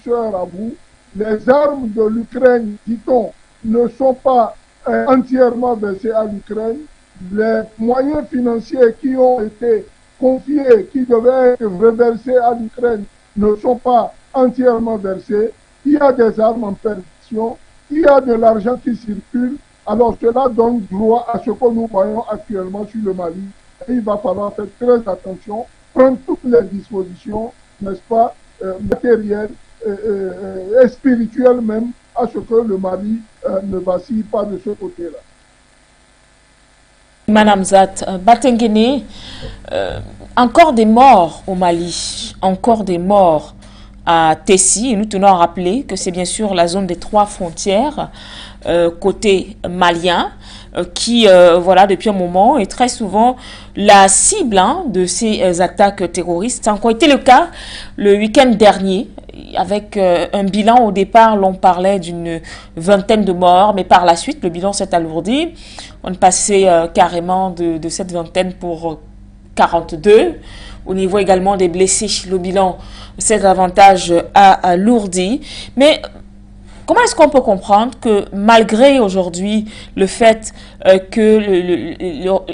soeur à vous, les armes de l'Ukraine, dit-on, ne sont pas entièrement versées à l'Ukraine. Les moyens financiers qui ont été confiés, qui devaient être reversés à l'Ukraine, ne sont pas entièrement versés. Il y a des armes en perdition, il y a de l'argent qui circule. Alors cela donne droit à ce que nous voyons actuellement sur le Mali. Et il va falloir faire très attention, prendre toutes les dispositions, n'est-ce pas, matérielles et spirituelles même, à ce que le Mali ne vacille pas de ce côté-là. Madame Zat, Batengene, encore des morts au Mali, encore des morts à Tessie. Nous tenons à rappeler que c'est bien sûr la zone des 3 frontières côté malien qui, voilà, depuis un moment est très souvent la cible de ces attaques terroristes. Ça a encore été le cas le week-end dernier avec un bilan. Au départ, l'on parlait d'une 20aine de morts, mais par la suite, le bilan s'est alourdi. On est passé carrément de cette vingtaine pour 42. Au niveau également des blessés, le bilan s'est davantage alourdi. Mais comment est-ce qu'on peut comprendre que malgré aujourd'hui le fait qu'il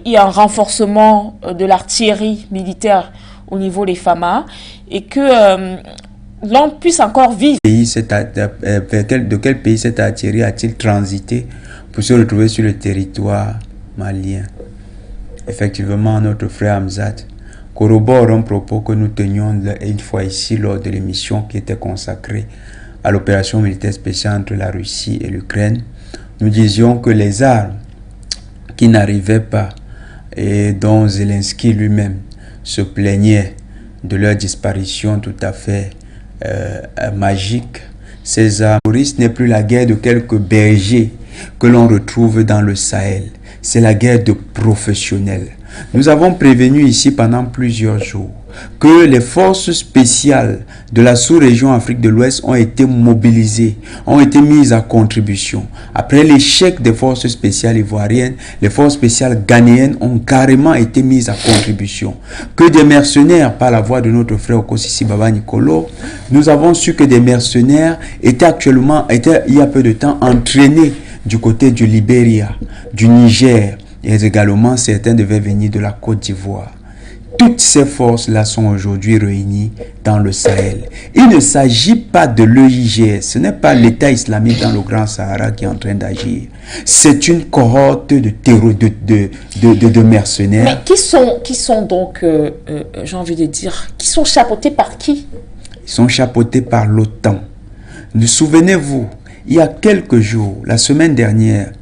y a un renforcement de l'artillerie militaire au niveau des FAMA et que l'on puisse encore vivre? De quel pays cette artillerie a-t-il transité pour se retrouver sur le territoire malien? Effectivement, notre frère Hamzat corrobore un propos que nous tenions une fois ici lors de l'émission qui était consacrée à l'opération militaire spéciale entre la Russie et l'Ukraine. Nous disions que les armes qui n'arrivaient pas et dont Zelensky lui-même se plaignait de leur disparition tout à fait magique, ces armes terroristes n'est plus la guerre de quelques bergers que l'on retrouve dans le Sahel. C'est la guerre de professionnels. Nous avons prévenu ici pendant plusieurs jours que les forces spéciales de la sous-région Afrique de l'Ouest ont été mobilisées, ont été mises à contribution. Après l'échec des forces spéciales ivoiriennes, les forces spéciales ghanéennes ont carrément été mises à contribution. Que des mercenaires, par la voix de notre frère Okosisi Baba Nicolo, nous avons su que des mercenaires étaient il y a peu de temps, entraînés du côté du Libéria, du Niger, et également certains devaient venir de la Côte d'Ivoire. Toutes ces forces-là sont aujourd'hui réunies dans le Sahel. Il ne s'agit pas de l'EIGS, ce n'est pas l'État islamique dans le Grand Sahara qui est en train d'agir. C'est une cohorte de mercenaires. Mais qui sont donc, j'ai envie de dire, qui sont chapeautés par qui? Ils sont chapeautés par l'OTAN. Souvenez-vous, il y a quelques jours, la semaine dernière,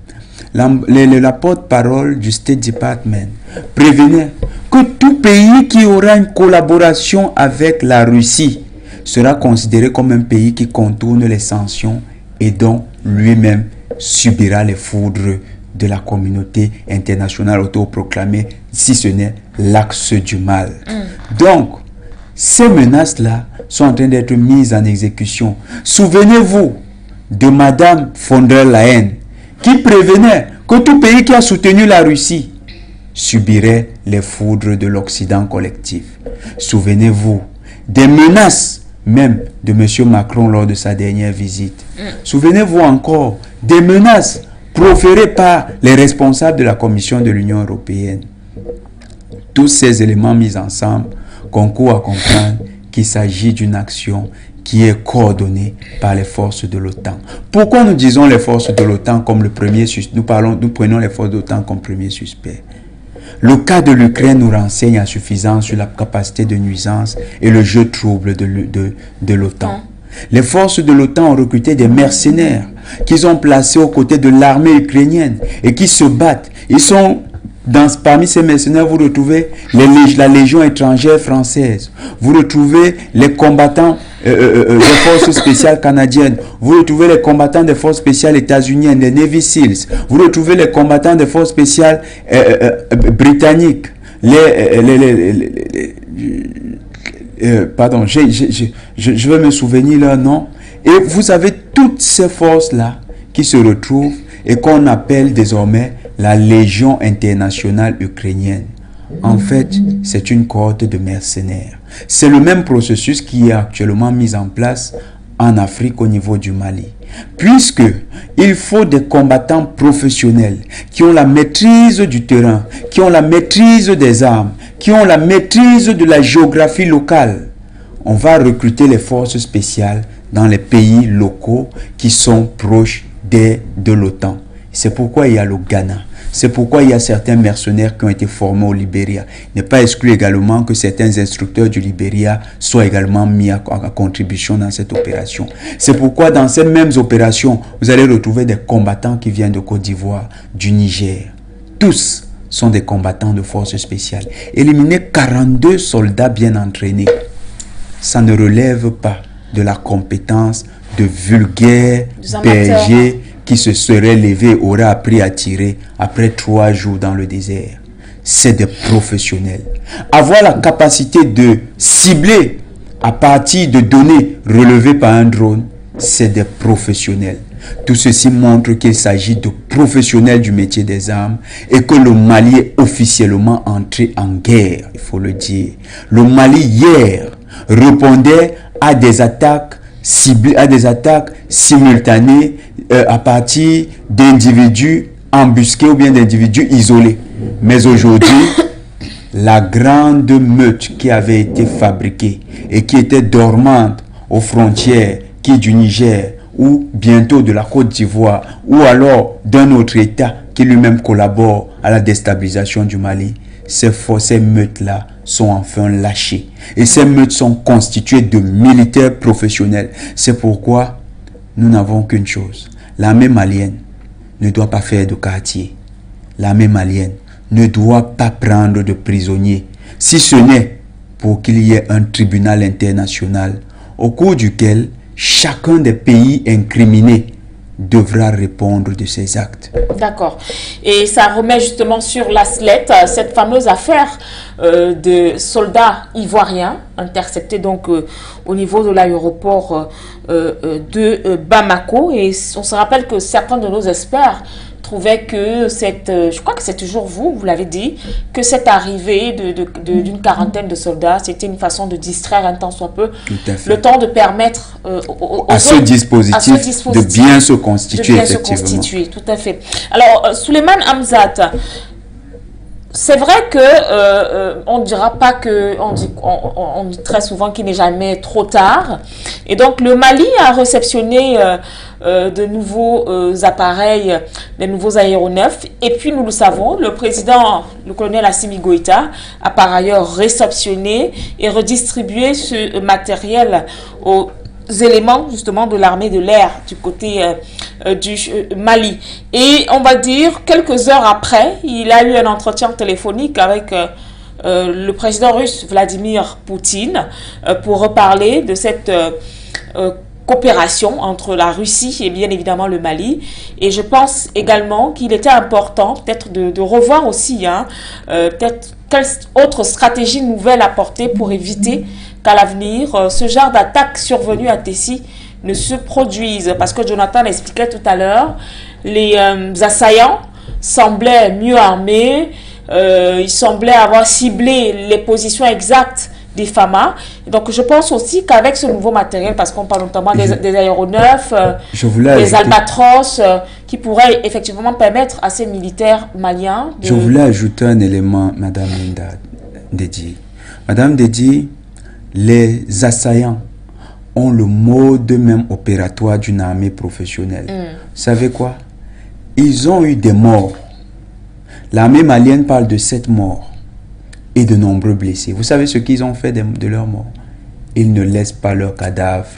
la porte-parole du State Department prévenait que tout pays qui aura une collaboration avec la Russie sera considéré comme un pays qui contourne les sanctions et dont lui-même subira les foudres de la communauté internationale autoproclamée, si ce n'est l'axe du mal. Donc, ces menaces-là sont en train d'être mises en exécution. Souvenez-vous de Madame von der Leyen, qui prévenait que tout pays qui a soutenu la Russie subirait les foudres de l'Occident collectif. Souvenez-vous des menaces même de M. Macron lors de sa dernière visite. Souvenez-vous encore des menaces proférées par les responsables de la Commission de l'Union européenne. Tous ces éléments mis ensemble concourent à comprendre qu'il s'agit d'une action qui est coordonnée par les forces de l'OTAN. Pourquoi nous disons les forces de l'OTAN comme le premier suspect? Nous prenons les forces de l'OTAN comme premier suspect. Le cas de l'Ukraine nous renseigne à suffisance sur la capacité de nuisance et le jeu trouble de l'OTAN. Les forces de l'OTAN ont recruté des mercenaires qu'ils ont placés aux côtés de l'armée ukrainienne et qui se battent. Ils sont parmi ces mercenaires, vous retrouvez la Légion étrangère française. Vous retrouvez les combattants des forces spéciales canadiennes. Vous retrouvez les combattants des forces spéciales états-uniennes, les Navy Seals. Vous retrouvez les combattants des forces spéciales britanniques. Pardon, je vais me souvenir leur nom. Et vous avez toutes ces forces-là qui se retrouvent et qu'on appelle désormais la Légion internationale ukrainienne. En fait, c'est une cohorte de mercenaires. C'est le même processus qui est actuellement mis en place en Afrique au niveau du Mali. Puisque il faut des combattants professionnels qui ont la maîtrise du terrain, qui ont la maîtrise des armes, qui ont la maîtrise de la géographie locale. On va recruter les forces spéciales dans les pays locaux qui sont proches de l'OTAN. C'est pourquoi il y a le Ghana. C'est pourquoi il y a certains mercenaires qui ont été formés au Libéria. Il n'est pas exclu également que certains instructeurs du Libéria soient également mis à contribution dans cette opération. C'est pourquoi dans ces mêmes opérations, vous allez retrouver des combattants qui viennent de Côte d'Ivoire, du Niger. Tous sont des combattants de forces spéciales. Éliminer 42 soldats bien entraînés, ça ne relève pas de la compétence de vulgaires bergers qui se seraient levés, auraient appris à tirer après 3 jours dans le désert. C'est des professionnels. Avoir la capacité de cibler à partir de données relevées par un drone, c'est des professionnels. Tout ceci montre qu'il s'agit de professionnels du métier des armes et que le Mali est officiellement entré en guerre, il faut le dire. Le Mali hier répondait à des attaques ciblées, à des attaques simultanées à partir d'individus embusqués ou bien d'individus isolés. Mais aujourd'hui, la grande meute qui avait été fabriquée et qui était dormante aux frontières, qui est du Niger ou bientôt de la Côte d'Ivoire ou alors d'un autre État qui lui-même collabore à la déstabilisation du Mali, ces meutes-là sont enfin lâchées. Et ces meutes sont constituées de militaires professionnels. C'est pourquoi nous n'avons qu'une chose. L'armée malienne ne doit pas faire de quartier. L'armée malienne ne doit pas prendre de prisonniers, si ce n'est pour qu'il y ait un tribunal international au cours duquel chacun des pays incriminés devra répondre de ses actes. D'accord. Et ça remet justement sur la sellette cette fameuse affaire de soldats ivoiriens interceptés donc au niveau de l'aéroport de Bamako. Et on se rappelle que certains de nos experts trouvaient que je crois que c'est toujours vous l'avez dit, que cette arrivée d'une quarantaine de soldats, c'était une façon de distraire un tant soit peu, le temps de permettre à ce dispositif de bien se constituer, effectivement. Tout à fait. Alors, Souleymane Hamzat, c'est vrai que on ne dira pas que, on dit très souvent qu'il n'est jamais trop tard. Et donc, le Mali a réceptionné de nouveaux appareils, des nouveaux aéronefs. Et puis, nous le savons, le président, le colonel Assimi Goïta, a par ailleurs réceptionné et redistribué ce matériel aux éléments justement de l'armée de l'air du côté du Mali. Et on va dire, quelques heures après, il a eu un entretien téléphonique avec le président russe Vladimir Poutine pour reparler de cette coopération entre la Russie et bien évidemment le Mali. Et je pense également qu'il était important peut-être de revoir aussi peut-être quelle autre stratégie nouvelle apporter pour éviter qu'à l'avenir ce genre d'attaque survenue à Tessie ne se produise. Parce que Jonathan l'expliquait tout à l'heure, les assaillants semblaient mieux armés, ils semblaient avoir ciblé les positions exactes des FAMA. Donc je pense aussi qu'avec ce nouveau matériel, parce qu'on parle notamment des aéronefs, des albatros, qui pourraient effectivement permettre à ces militaires maliens de... Je voulais ajouter un élément, Madame Linda Dedi. Madame Dedi, les assaillants ont le mode même opératoire d'une armée professionnelle. Vous savez quoi? Ils ont eu des morts. L'armée malienne parle de 7 morts et de nombreux blessés. Vous savez ce qu'ils ont fait de leurs morts? Ils ne laissent pas leurs cadavres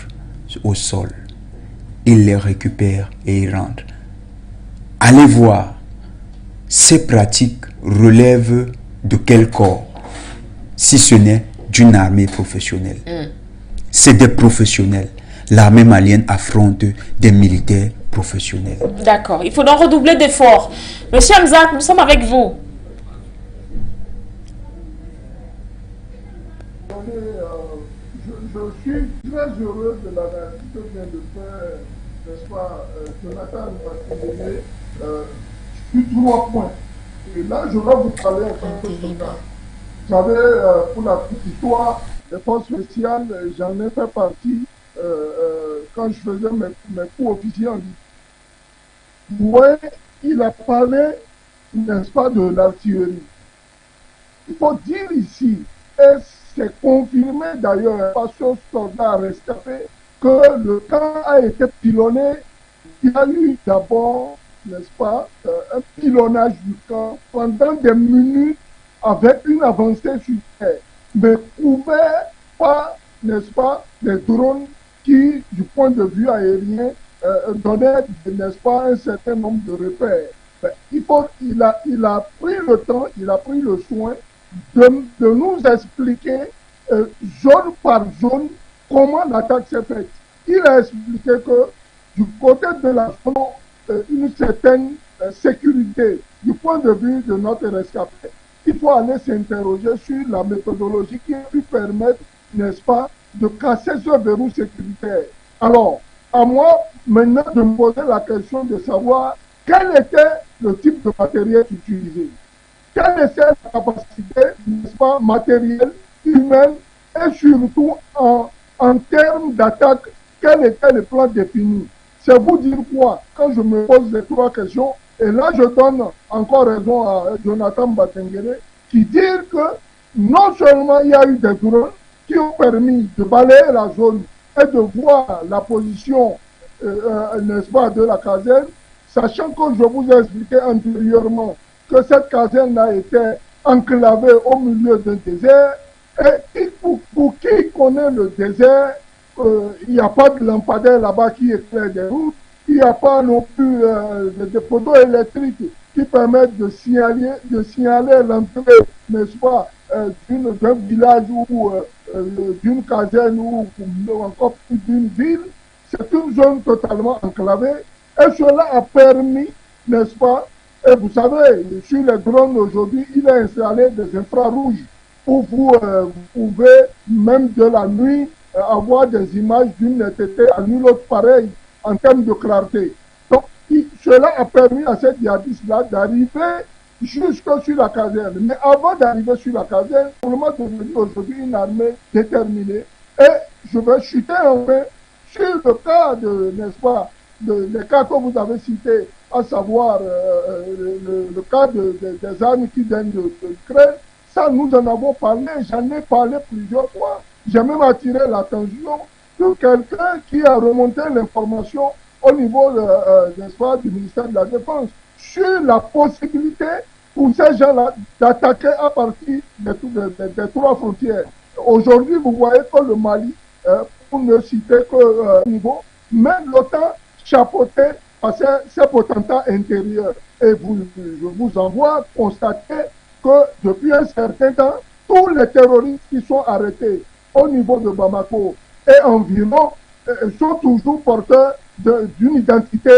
au sol. Ils les récupèrent et ils rentrent. Allez voir. Ces pratiques relèvent de quel corps? Si ce n'est d'une armée professionnelle. C'est des professionnels. L'armée malienne affronte des militaires professionnels. D'accord. Il faut donc redoubler d'efforts. Monsieur Hamzat, nous sommes avec vous. Je suis très heureux de l'analyse que vient de faire, n'est-ce pas, Jonathan, parce qu'il est sur 3 points. Et là, je vais vous parler un peu de ça. Vous savez, pour la petite histoire, les forces spéciales, j'en ai fait partie quand je faisais mes cours officiers en Libye. Ouais, il a parlé, n'est-ce pas, de l'artillerie. Il faut dire ici, et c'est confirmé d'ailleurs par ce soldat rescapé, que le camp a été pilonné. Il y a eu d'abord, n'est-ce pas, un pilonnage du camp pendant des minutes avec une avancée sur terre, mais couvert par, n'est-ce pas, des drones qui, du point de vue aérien, donnaient, n'est-ce pas, un certain nombre de repères. Ben, il a pris le temps, il a pris le soin de nous expliquer zone par zone comment l'attaque s'est faite. Il a expliqué que du côté de la zone, une certaine sécurité du point de vue de notre rescapé. Il faut aller s'interroger sur la méthodologie qui a pu permettre, n'est-ce pas, de casser ce verrou sécuritaire. Alors, à moi maintenant de me poser la question de savoir quel était le type de matériel utilisé. Quelle était la capacité, n'est-ce pas, matérielle, humaine, et surtout en termes d'attaque, quel était le plan défini? C'est vous dire quoi? Quand je me pose les trois questions, et là je donne encore raison à Jonathan Batengere, qui dit que non seulement il y a eu des drones qui ont permis de balayer la zone et de voir la position, n'est-ce pas, de la caserne, sachant que je vous ai expliqué antérieurement que cette caserne a été enclavée au milieu d'un désert, et pour qui connaît le désert, il n'y a pas de lampadaire là-bas qui éclaire des routes, il n'y a pas non plus de poteaux électriques qui permettent de signaler l'entrée, n'est-ce pas, d'un village ou d'une caserne ou encore plus d'une ville. C'est une zone totalement enclavée et cela a permis, n'est-ce pas, et vous savez, sur les drones aujourd'hui, il est installé des infrarouges où vous pouvez, même de la nuit, avoir des images d'une netteté à nul autre pareil en termes de clarté. Donc, cela a permis à ces djihadistes-là d'arriver jusque sur la caserne. Mais avant d'arriver sur la caserne, pour le moment devenu aujourd'hui une armée déterminée. Et je vais chuter un peu sur le cas de, n'est-ce pas, les cas que vous avez cités, à savoir le cas des armes qui viennent de l'Ukraine. Ça, nous en avons parlé, j'en ai parlé plusieurs fois. J'ai même attiré l'attention de quelqu'un qui a remonté l'information au niveau n'est-ce pas, du ministère de la Défense sur la possibilité pour ces gens-là d'attaquer à partir des trois frontières. Aujourd'hui, vous voyez que le Mali, pour ne citer que niveau, même l'OTAN chapeauté par ses potentats intérieurs. Et je vous envoie constater que depuis un certain temps, tous les terroristes qui sont arrêtés au niveau de Bamako et environ sont toujours porteurs d'une identité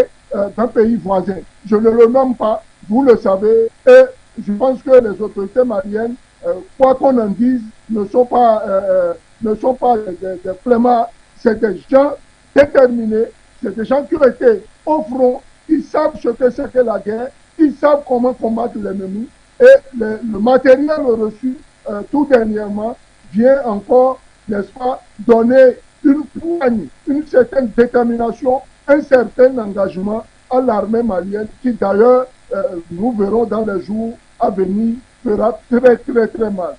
d'un pays voisin. Je ne le nomme pas, vous le savez, et je pense que les autorités maliennes, quoi qu'on en dise, ne sont pas des flemmards, c'est des gens déterminés, c'est des gens qui ont été au front, ils savent ce que c'est que la guerre, ils savent comment combattre l'ennemi, et le matériel reçu tout dernièrement vient encore, n'est-ce pas, donner une poigne, une certaine détermination, un certain engagement à l'armée malienne qui d'ailleurs, nous verrons dans les jours à venir, fera très très très mal.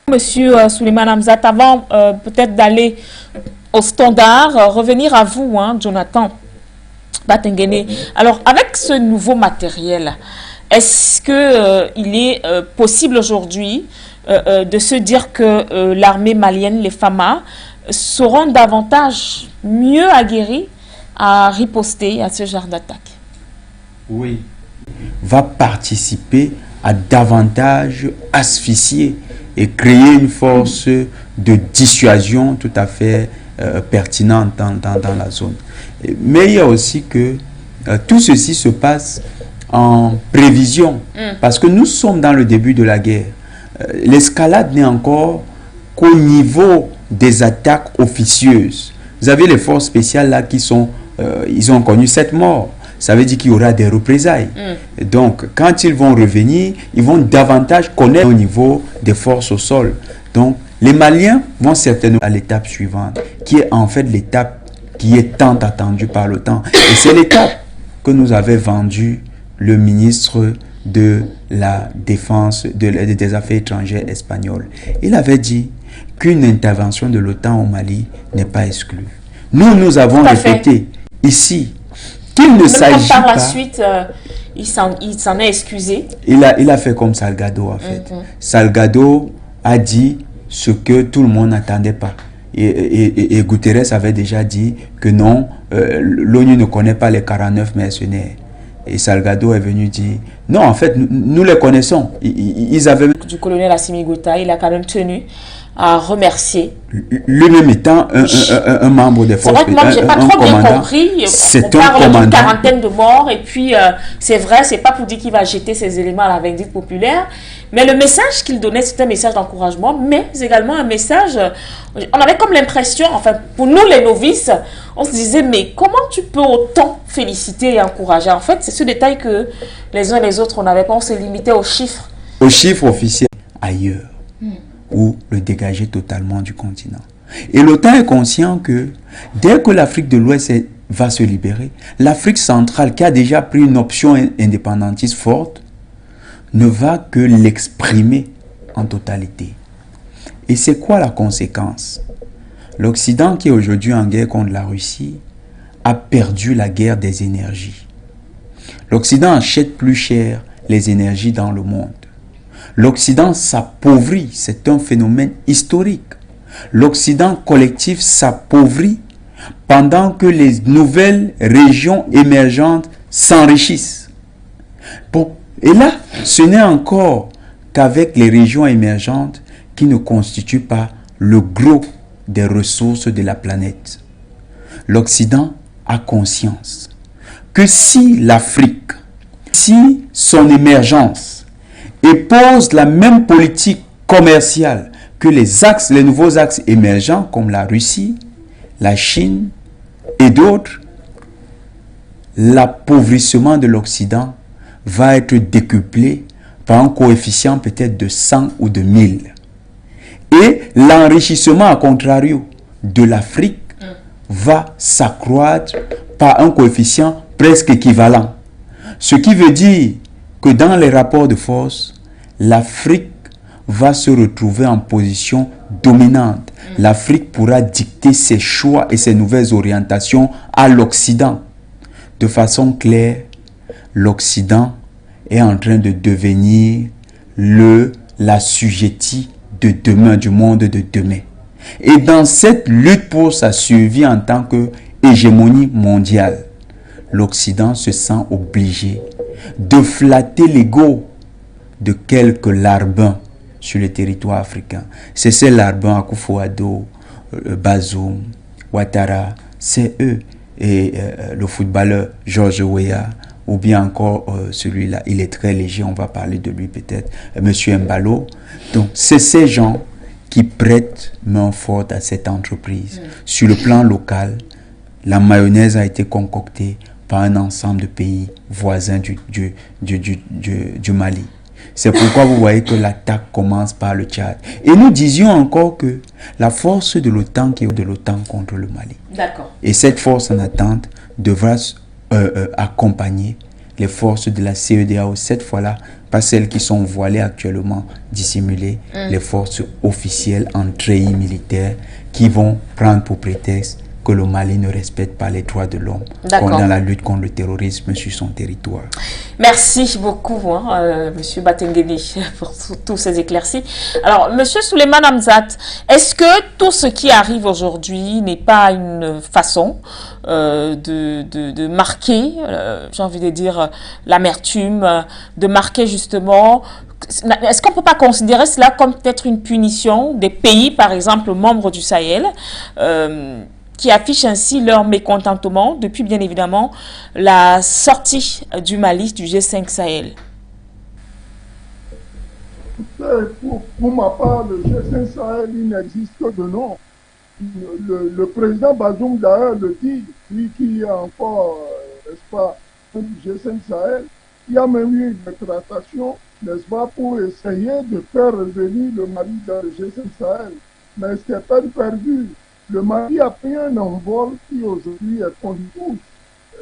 Monsieur Souleymane Hamzat, avant peut-être d'aller au standard, revenir à vous, hein, Jonathan Batengene. Alors, avec ce nouveau matériel, est-ce qu'il est possible aujourd'hui de se dire que l'armée malienne, les FAMA, seront davantage mieux aguerris à riposter à ce genre d'attaque? Oui. Va participer à davantage asphyxier et créer une force de dissuasion tout à fait pertinente dans la zone. Mais il y a aussi que tout ceci se passe en prévision, parce que nous sommes dans le début de la guerre. L'escalade n'est encore qu'au niveau des attaques officieuses. Vous avez les forces spéciales là qui sont, ils ont connu 7 morts. Ça veut dire qu'il y aura des représailles. Donc, quand ils vont revenir, ils vont davantage connaître au niveau des forces au sol. Donc, Les Maliens vont certainement à l'étape suivante, qui est en fait l'étape qui est tant attendue par l'OTAN. Et c'est l'étape que nous avait vendue le ministre de la Défense, des Affaires étrangères espagnol. Il avait dit qu'une intervention de l'OTAN au Mali n'est pas exclue. Nous avons répété ici qu'il ne s'agit pas... Par la suite, il s'en est excusé. Il a fait comme Salgado, en fait. Salgado a dit ce que tout le monde n'attendait pas. Et Guterres avait déjà dit que non, l'ONU ne connaît pas les 49 mercenaires. Et Salgado est venu dire, non, en fait, nous les connaissons. Ils avaient... Du colonel Assimi Goïta, il a quand même tenu à remercier. Lui-même étant un membre des forces. C'est vrai que moi, j'ai pas trop bien compris. C'est on un parle commandant. d'une quarantaine de morts. Et puis, c'est vrai, c'est pas pour dire qu'il va jeter ses éléments à la vindicte populaire. Mais le message qu'il donnait, c'était un message d'encouragement, mais également un message... On avait comme l'impression, enfin, pour nous les novices, on se disait, mais comment tu peux autant féliciter et encourager? En fait, c'est ce détail que les uns et les autres, on n'avait pas, on se limitait aux chiffres. Aux chiffres officiels ailleurs, ou le dégager totalement du continent. Et l'OTAN est conscient que dès que l'Afrique de l'Ouest va se libérer, l'Afrique centrale, qui a déjà pris une option indépendantiste forte, ne va que l'exprimer en totalité. Et c'est quoi la conséquence? L'Occident, qui est aujourd'hui en guerre contre la Russie, a perdu la guerre des énergies. L'Occident achète plus cher les énergies dans le monde. L'Occident s'appauvrit, c'est un phénomène historique. L'Occident collectif s'appauvrit pendant que les nouvelles régions émergentes s'enrichissent. Bon, et là, ce n'est encore qu'avec les régions émergentes qui ne constituent pas le gros des ressources de la planète. L'Occident a conscience que si l'Afrique, si son émergence épouse la même politique commerciale que les nouveaux axes émergents comme la Russie, la Chine et d'autres, l'appauvrissement de l'Occident va être décuplé par un coefficient peut-être de 100 ou de 1000. Et l'enrichissement, à contrario, de l'Afrique va s'accroître par un coefficient presque équivalent. Ce qui veut dire que dans les rapports de force, l'Afrique va se retrouver en position dominante. L'Afrique pourra dicter ses choix et ses nouvelles orientations à l'Occident. De façon claire, l'Occident est en train de devenir l'assujetti de demain, du monde de demain. Et dans cette lutte pour sa survie en tant qu'hégémonie mondiale, l'Occident se sent obligé de flatter l'ego de quelques larbins sur le territoire africain. C'est ces larbins, Akufo-Addo, Bazoum, Ouattara, c'est eux. Et le footballeur George Weah, ou bien encore celui-là, il est très léger, on va parler de lui peut-être, Monsieur Mbalo. Donc, c'est ces gens qui prêtent main forte à cette entreprise. Sur le plan local, la mayonnaise a été concoctée par un ensemble de pays voisins du Mali. C'est pourquoi vous voyez que l'attaque commence par le Tchad. Et nous disions encore que la force de l'OTAN qui est de l'OTAN contre le Mali. D'accord. Et cette force en attente devra accompagner les forces de la CEDEAO, cette fois-là, pas celles qui sont voilées actuellement, dissimulées, les forces officielles en treillis militaires qui vont prendre pour prétexte que le Mali ne respecte pas les droits de l'homme dans la lutte contre le terrorisme sur son territoire. Merci beaucoup, Monsieur Batengeli, pour tous ces éclaircies. Alors, Monsieur Souleymane Hamzat, est-ce que tout ce qui arrive aujourd'hui n'est pas une façon de marquer, j'ai envie de dire, l'amertume, de marquer justement... Est-ce qu'on ne peut pas considérer cela comme peut-être une punition des pays, par exemple, membres du Sahel, qui affichent ainsi leur mécontentement depuis bien évidemment la sortie du Mali du G5 Sahel? Pour ma part, le G5 Sahel, il n'existe que de nom. Le président Bazoum d'ailleurs le dit, lui qui est encore, n'est-ce pas, du G5 Sahel, il y a même eu une tractation, n'est-ce pas, pour essayer de faire revenir le Mali dans le G5 Sahel. mais c'est perdu. Le Mali a pris un envol qui aujourd'hui est connu tous.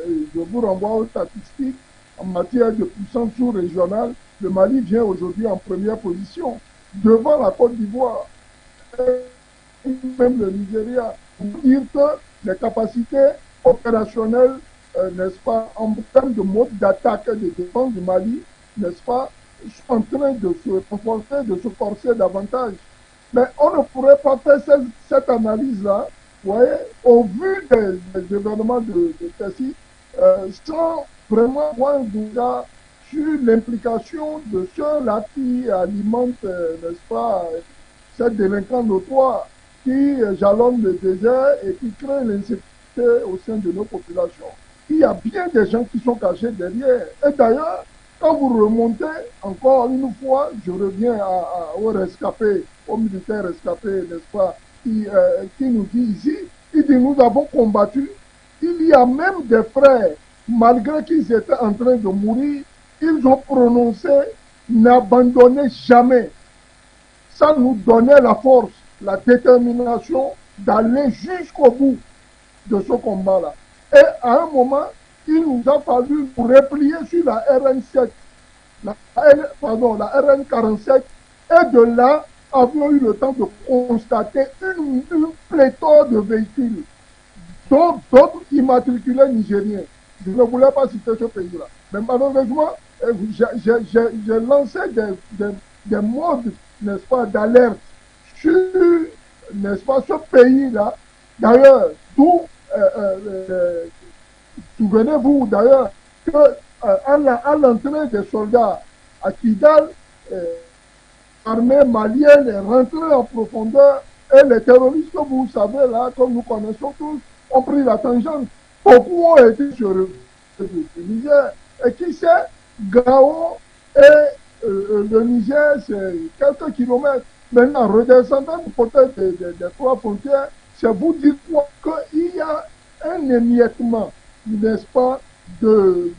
Je vous renvoie aux statistiques. En matière de puissance sous-régionale, le Mali vient aujourd'hui en première position, devant la Côte d'Ivoire, même le Nigeria. Pour dire que les capacités opérationnelles, n'est-ce pas, en termes de mode d'attaque et de défense du Mali, n'est-ce pas, sont en train de se renforcer, de se forcer davantage. Mais on ne pourrait pas faire cette analyse-là, vous voyez, au vu des événements de Tessie, sans vraiment voir déjà sur l'implication de ceux-là qui alimentent, n'est-ce pas, ces délinquants notoires qui jalonnent le désert et qui créent l'insécurité au sein de nos populations. Il y a bien des gens qui sont cachés derrière. Et d'ailleurs, quand vous remontez, encore une fois, je reviens aux rescapés, aux militaires rescapés, n'est-ce pas, qui nous dit ici, il dit nous avons combattu. Il y a même des frères, malgré qu'ils étaient en train de mourir, ils ont prononcé n'abandonnez jamais. Ça nous donnait la force, la détermination d'aller jusqu'au bout de ce combat-là. Et à un moment, il nous a fallu nous replier sur la RN7, la RN47, et de là, avions eu le temps de constater une pléthore de véhicules, dont d'autres immatriculés nigériens. Je ne voulais pas citer ce pays-là. Mais malheureusement, j'ai lancé des modes, n'est-ce pas, d'alerte sur, n'est-ce pas, ce pays-là. D'ailleurs, d'où, souvenez-vous d'ailleurs, qu'à l'entrée des soldats à Kidal, l'armée malienne est rentrée en profondeur et les terroristes, que vous savez là, comme nous connaissons tous, ont pris la tangente. Beaucoup ont été sur le Niger. Et qui sait, Gao et le Niger, c'est quelques kilomètres. Maintenant, redescendant du côté des trois frontières, c'est vous dire qu'il y a un émiettement, n'est-ce pas, de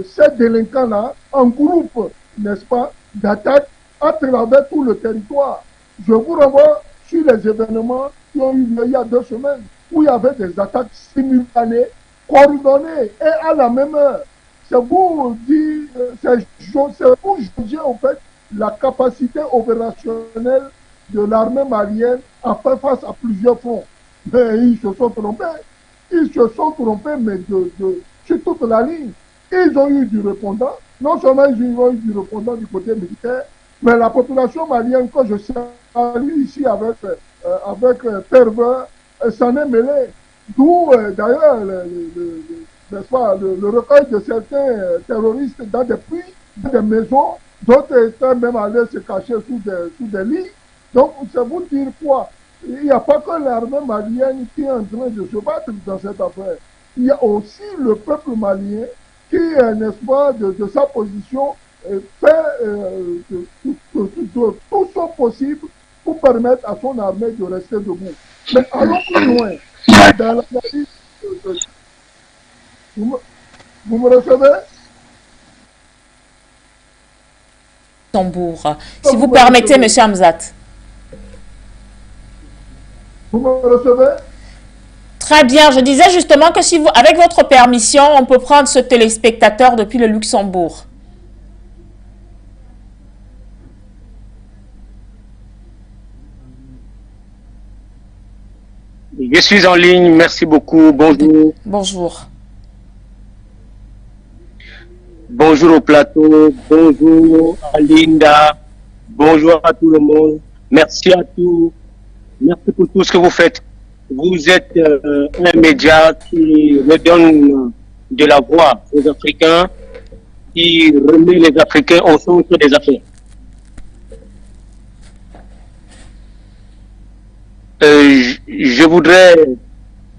ces délinquants-là, en groupe, n'est-ce pas, d'attaque à travers tout le territoire. Je vous renvoie sur les événements qui ont eu lieu il y a 2 semaines, où il y avait des attaques simultanées, coordonnées et à la même heure. C'est pour dire, c'est pour juger en fait la capacité opérationnelle de l'armée malienne à faire face à plusieurs fronts. Mais ils se sont trompés. Ils se sont trompés, mais sur toute la ligne. Ils ont eu du répondant. Non seulement ils ont eu du répondant du côté militaire, mais la population malienne, que je salue ici avec ferveur, s'en est mêlée. D'où, d'ailleurs, n'est-ce pas, le recueil de certains terroristes dans des puits, dans des maisons, d'autres étaient même allés se cacher sous des lits. Donc, c'est vous dire quoi? Il n'y a pas que l'armée malienne qui est en train de se battre dans cette affaire. Il y a aussi le peuple malien qui, n'est-ce pas, de sa position, fait tout son possible pour permettre à son armée de rester debout. Mais allons plus loin. Dans l'analyse, vous me recevez? Tambour. Si vous permettez, M. Hamzat. Vous me recevez? Très bien. Je disais justement que si vous, avec votre permission, on peut prendre ce téléspectateur depuis le Luxembourg. Je suis en ligne, merci beaucoup, bonjour. Bonjour. Bonjour au plateau, bonjour à Linda, bonjour à tout le monde. Merci à tous, merci pour tout ce que vous faites. Vous êtes un média qui redonne de la voix aux Africains, qui remet les Africains au centre des affaires. Je voudrais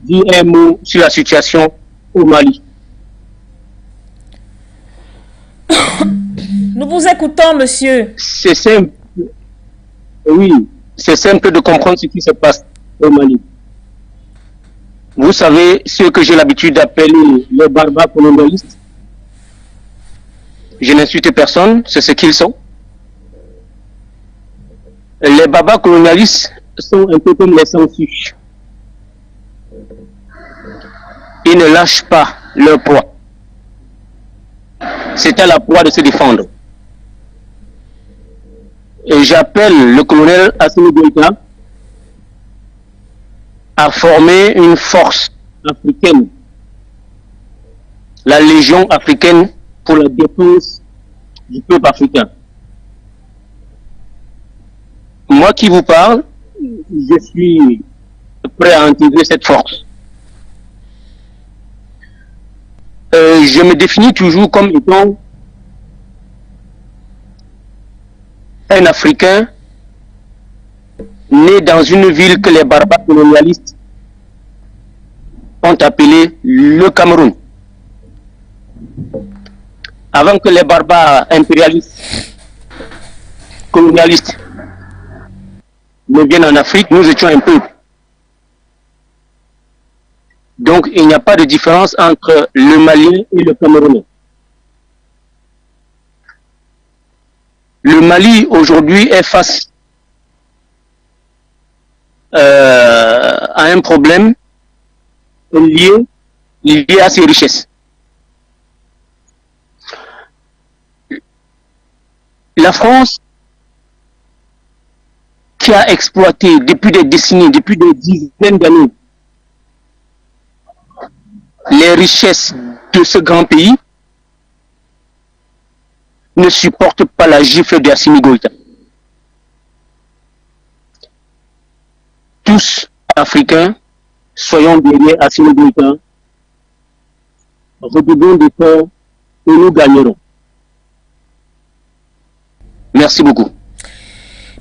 dire un mot sur la situation au Mali. Nous vous écoutons, monsieur. C'est simple. Oui, c'est simple de comprendre ce qui se passe au Mali. Vous savez ce que j'ai l'habitude d'appeler les barbares colonialistes. Je n'insulte personne, c'est ce qu'ils sont. Les barbares colonialistes sont un peu comme les sangsues. Ils ne lâchent pas leur poids. C'est à la proie de se défendre. Et j'appelle le colonel Assimi Goïta à former une force africaine, la Légion africaine pour la défense du peuple africain. Moi qui vous parle, je suis prêt à intégrer cette force. Je me définis toujours comme étant un Africain né dans une ville que les barbares colonialistes ont appelée le Cameroun. Avant que les barbares impérialistes, colonialistes ne viennent en Afrique, nous étions un peuple. Donc il n'y a pas de différence entre le Malien et le Camerounais. Le Mali aujourd'hui est face à un problème lié à ses richesses. La France, qui a exploité depuis des décennies, depuis des dizaines d'années, les richesses de ce grand pays, ne supporte pas la gifle d'Assimi Goïta. Tous Africains, soyons derrière Assimi Goïta, redoublons d'efforts et nous gagnerons. Merci beaucoup.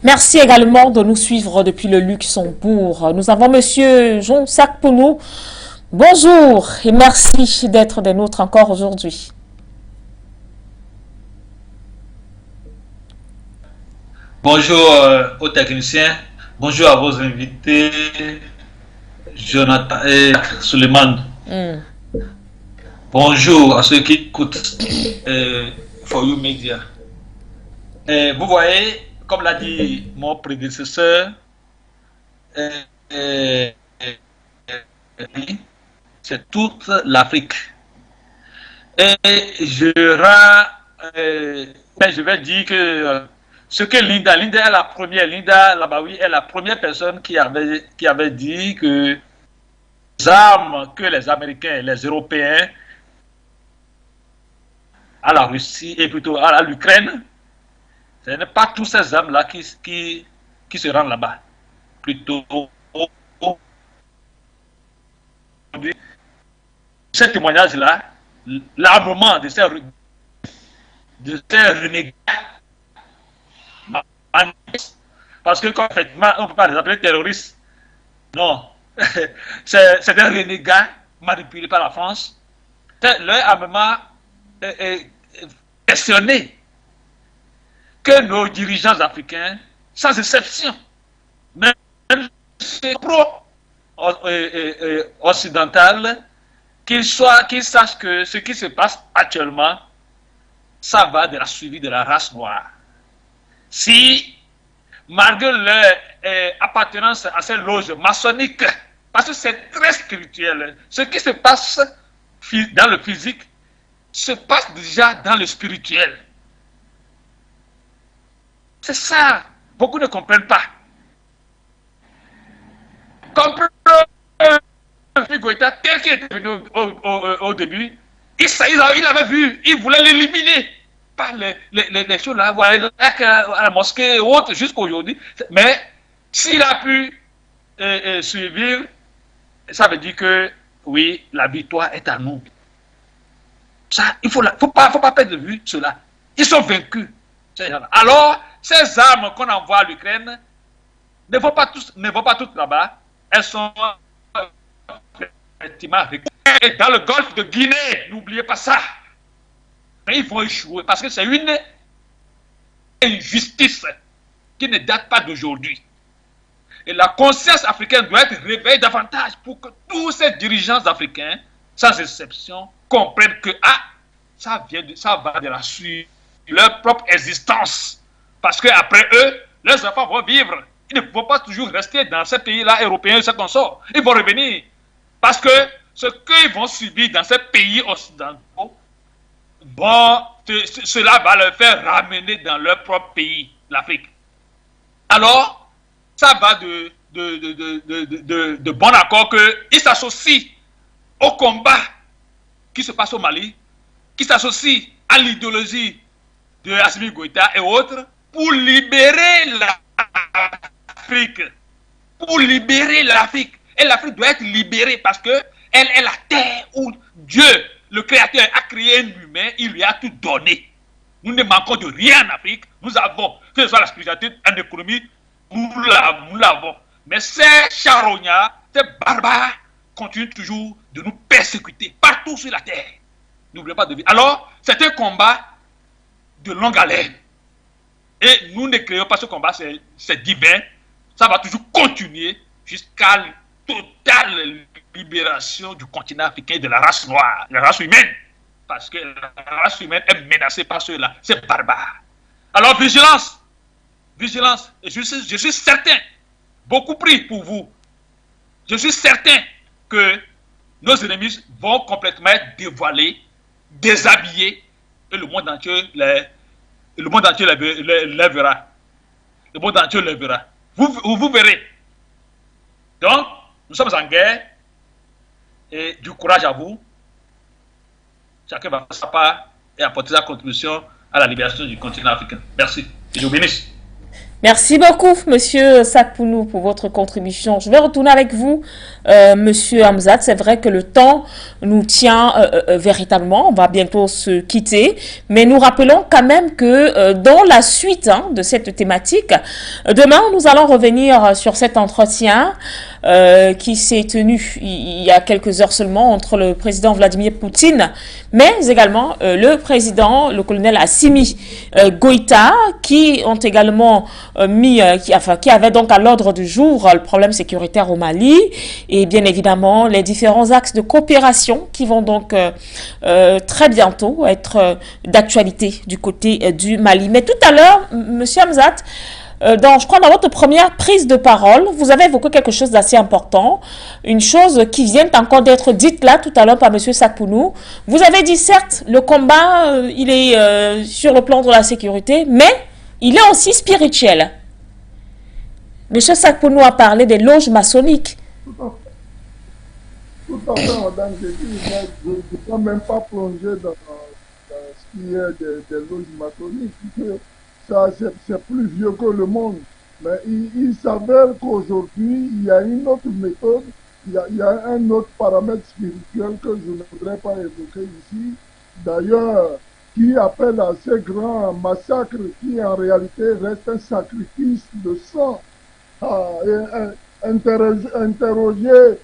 Merci également de nous suivre depuis le Luxembourg. Nous avons Monsieur Jean Sakpounou. Bonjour et merci d'être des nôtres encore aujourd'hui. Bonjour aux techniciens, bonjour à vos invités, Jonathan et Suleiman. Bonjour à ceux qui écoutent For You Media. Vous voyez, comme l'a dit mon prédécesseur, c'est toute l'Afrique. Et je vais dire que ce que Linda est la première, Linda Labaoui est la première personne qui avait dit que les armes que les Américains et les Européens à la Russie et plutôt à l'Ukraine, ce n'est pas tous ces armes-là qui se rendent là-bas. Plutôt, ce témoignage-là, l'armement de ces renégats, parce que quand effectivement on ne peut pas les appeler terroristes, non, c'est des renégats manipulés par la France. Leur armement est questionné que nos dirigeants africains, sans exception, même pro-occidental, qu'ils sachent que ce qui se passe actuellement, ça va de la suivi de la race noire. Si, malgré leur appartenance à ces loges maçonniques, parce que c'est très spirituel, ce qui se passe dans le physique se passe déjà dans le spirituel. C'est ça. Beaucoup ne comprennent pas. Comme Goïta, tel qu'il était venu au début, il avait vu, il voulait l'éliminer par les choses là, voilà, à la mosquée et autres jusqu'à aujourd'hui. Mais s'il a pu suivre, ça veut dire que oui, la victoire est à nous. Ça, il faut pas perdre de vue cela. Ils sont vaincus. Alors, ces armes qu'on envoie à l'Ukraine ne vont pas toutes là-bas. Elles sont effectivement et dans le golfe de Guinée. N'oubliez pas ça. Mais ils vont échouer parce que c'est une injustice qui ne date pas d'aujourd'hui. Et la conscience africaine doit être réveillée davantage pour que tous ces dirigeants africains, sans exception, comprennent que ça va de la suite de leur propre existence. Parce qu'après eux, leurs enfants vont vivre Ils ne vont pas toujours rester dans ces pays-là européens, ces consorts. Ils vont revenir. Parce que ce qu'ils vont subir dans ces pays occidentaux, bon, cela va leur faire ramener dans leur propre pays, l'Afrique. Alors, ça va de bon accord qu'ils s'associent au combat qui se passe au Mali, qui s'associe à l'idéologie de Assimi Goïta et autres pour libérer l'Afrique. Pour libérer l'Afrique. Et l'Afrique doit être libérée parce que elle est la terre où Dieu, le Créateur, a créé un humain, il lui a tout donné. Nous ne manquons de rien en Afrique. Nous avons, que ce soit la spiritualité, l'économie, nous l'avons. Mais ces charognards, ces barbares, continuent toujours de nous persécuter partout sur la terre. N'oubliez pas de vivre. Alors, c'est un combat de longue haleine. Et nous ne créons pas ce combat, c'est divin. Ça va toujours continuer jusqu'à la totale libération du continent africain et de la race noire, la race humaine. Parce que la race humaine est menacée par ceux-là, c'est barbare. Alors, vigilance. Vigilance. Et je suis certain, beaucoup pris pour vous. Je suis certain que nos ennemis vont complètement être dévoilés, déshabillés, et le monde entier les verra. Le monde entier les verra. Vous verrez. Donc, nous sommes en guerre, et du courage à vous. Chacun va faire sa part et apporter sa contribution à la libération du continent africain. Merci. Et je vous bénisse. Merci beaucoup, Monsieur Sakpounou, pour votre contribution. Je vais retourner avec vous, Monsieur Hamzat. C'est vrai que le temps nous tient véritablement. On va bientôt se quitter. Mais nous rappelons quand même que dans la suite de cette thématique, demain, nous allons revenir sur cet entretien qui s'est tenu il y a quelques heures seulement entre le président Vladimir Poutine, mais également le président, le colonel Assimi Goïta, qui ont également qui avait donc à l'ordre du jour le problème sécuritaire au Mali et bien évidemment les différents axes de coopération qui vont donc très bientôt être d'actualité du côté du Mali. Mais tout à l'heure, Monsieur Hamzat, je crois dans votre première prise de parole, vous avez évoqué quelque chose d'assez important, une chose qui vient encore d'être dite là tout à l'heure par Monsieur Sakpounou. Vous avez dit certes, le combat, il est sur le plan de la sécurité, mais il est aussi spirituel. Monsieur Sakpounou a parlé des loges maçonniques. Tout à fait, madame, je ne peux même pas plonger dans ce qui est des loges maçonniques. Ça, c'est plus vieux que le monde. Mais il s'avère qu'aujourd'hui, il y a une autre méthode, il y a un autre paramètre spirituel que je ne voudrais pas évoquer ici. D'ailleurs, qui appelle à ces grands massacres qui en réalité reste un sacrifice de sang. Interroger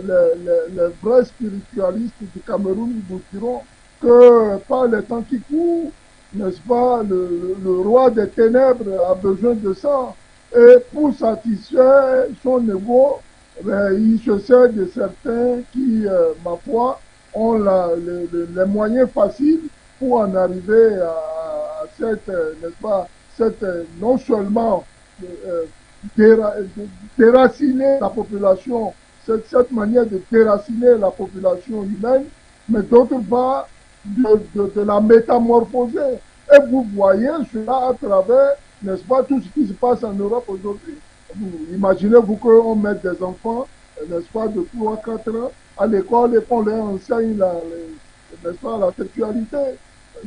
les vrais spiritualistes du Cameroun vous diront que par les temps qui courent, n'est-ce pas, le roi des ténèbres a besoin de ça. Et pour satisfaire son ego, il se sert de certains qui, ma foi, ont les moyens faciles pour en arriver à cette, n'est-ce pas, cette, non seulement déraciner la population, cette manière de déraciner la population humaine, mais d'autre part, de la métamorphoser. Et vous voyez cela à travers, n'est-ce pas, tout ce qui se passe en Europe aujourd'hui. Imaginez-vous qu'on mette des enfants, n'est-ce pas, de 3-4 ans à l'école et qu'on leur enseigne n'est-ce pas, la sexualité.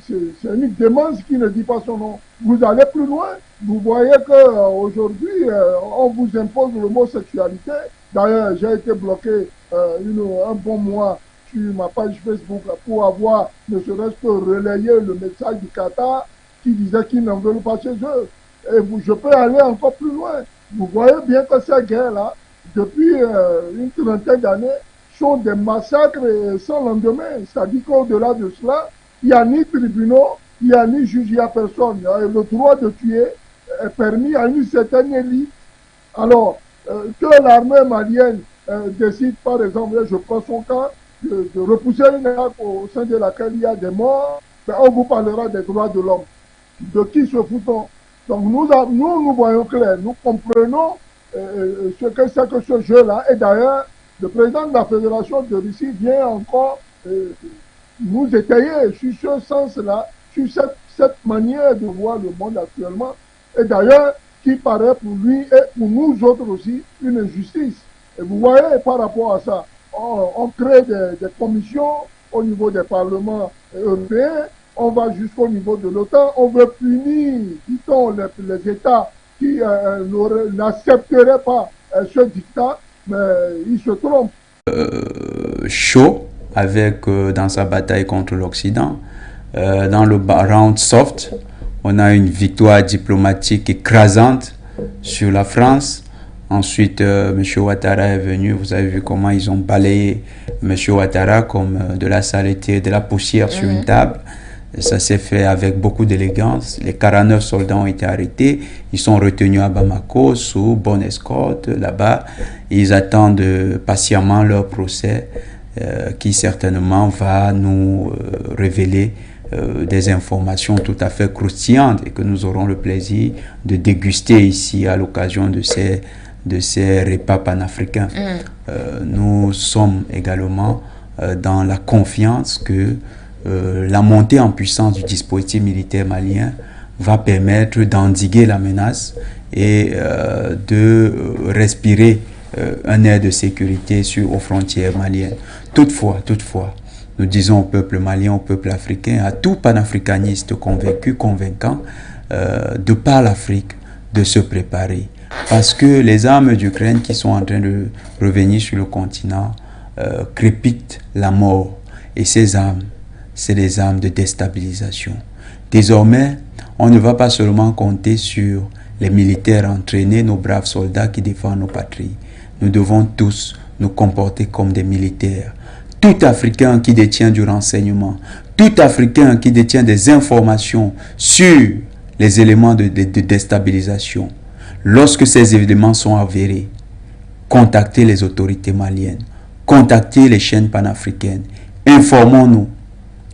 C'est une démence qui ne dit pas son nom. Vous allez plus loin. Vous voyez qu'aujourd'hui, on vous impose le mot sexualité. D'ailleurs, j'ai été bloqué un bon mois sur ma page Facebook pour avoir ne serait-ce que relayé le message du Qatar qui disait qu'ils n'en veulent pas chez eux. Et je peux aller encore plus loin. Vous voyez bien que ces guerres-là, depuis une trentaine d'années, sont des massacres sans lendemain. C'est-à-dire qu'au-delà de cela, il n'y a ni tribunaux, il n'y a ni juge, il n'y a personne. Le droit de tuer est permis à une certaine élite. Alors, que l'armée malienne décide, par exemple, je prends son cas, de repousser une attaque au sein de laquelle il y a des morts, ben on vous parlera des droits de l'homme. De qui se fout-on? Donc nous voyons clair, nous comprenons ce que c'est que ce jeu-là. Et d'ailleurs, le président de la Fédération de Russie vient encore nous étayer sur ce sens-là, sur cette manière de voir le monde actuellement. Et d'ailleurs, qui paraît pour lui et pour nous autres aussi une injustice. Et vous voyez, par rapport à ça, on crée des commissions au niveau des parlements européens, on va jusqu'au niveau de l'OTAN, on veut punir, dit-on, les États qui n'accepteraient pas ce dictat, mais ils se trompent. Chaud avec dans sa bataille contre l'Occident. Dans le round soft, on a une victoire diplomatique écrasante sur la France. Ensuite, M. Ouattara est venu. Vous avez vu comment ils ont balayé M. Ouattara comme de la saleté, de la poussière sur une table. Et ça s'est fait avec beaucoup d'élégance. Les 49 soldats ont été arrêtés. Ils sont retenus à Bamako sous bonne escorte là-bas. Ils attendent patiemment leur procès qui certainement va nous révéler des informations tout à fait croustillantes et que nous aurons le plaisir de déguster ici à l'occasion de ces repas panafricains. Nous sommes également dans la confiance que la montée en puissance du dispositif militaire malien va permettre d'endiguer la menace et de respirer un air de sécurité aux frontières maliennes. Toutefois, nous disons au peuple malien, au peuple africain, à tout panafricaniste convaincu, convaincant, de par l'Afrique, de se préparer. Parce que les armes d'Ukraine qui sont en train de revenir sur le continent crépitent la mort. Et ces armes, c'est des armes de déstabilisation. Désormais, on ne va pas seulement compter sur les militaires entraînés, nos braves soldats qui défendent nos patries. Nous devons tous nous comporter comme des militaires. Tout Africain qui détient du renseignement, tout Africain qui détient des informations sur les éléments de déstabilisation, lorsque ces éléments sont avérés, contactez les autorités maliennes, contactez les chaînes panafricaines, informons-nous.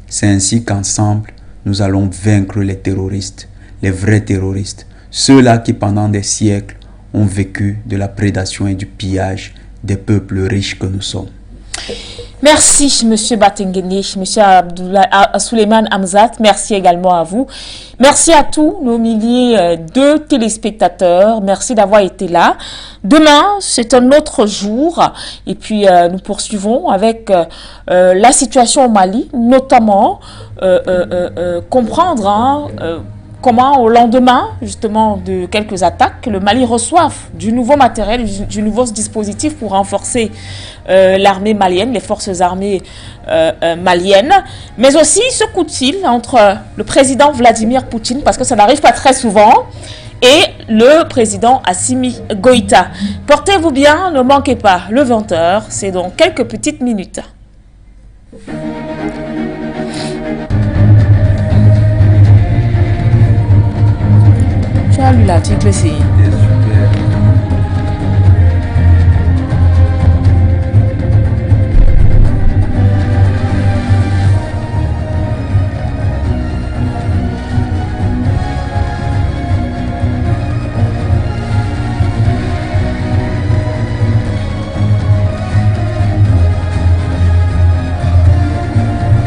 C'est ainsi qu'ensemble, nous allons vaincre les terroristes, les vrais terroristes, ceux-là qui pendant des siècles ont vécu de la prédation et du pillage des peuples riches que nous sommes. Merci, M. Batengene, M. Souleymane Hamzat. Merci également à vous. Merci à tous nos milliers de téléspectateurs. Merci d'avoir été là. Demain, c'est un autre jour. Et puis, nous poursuivons avec la situation au Mali, notamment comprendre comment au lendemain, justement, de quelques attaques, le Mali reçoive du nouveau matériel, du nouveau dispositif pour renforcer l'armée malienne, les forces armées maliennes, mais aussi ce coup de fil entre le président Vladimir Poutine, parce que ça n'arrive pas très souvent, et le président Assimi Goïta. Portez-vous bien, ne manquez pas le 20h, c'est dans quelques petites minutes. Tu as lu l'article, c'est...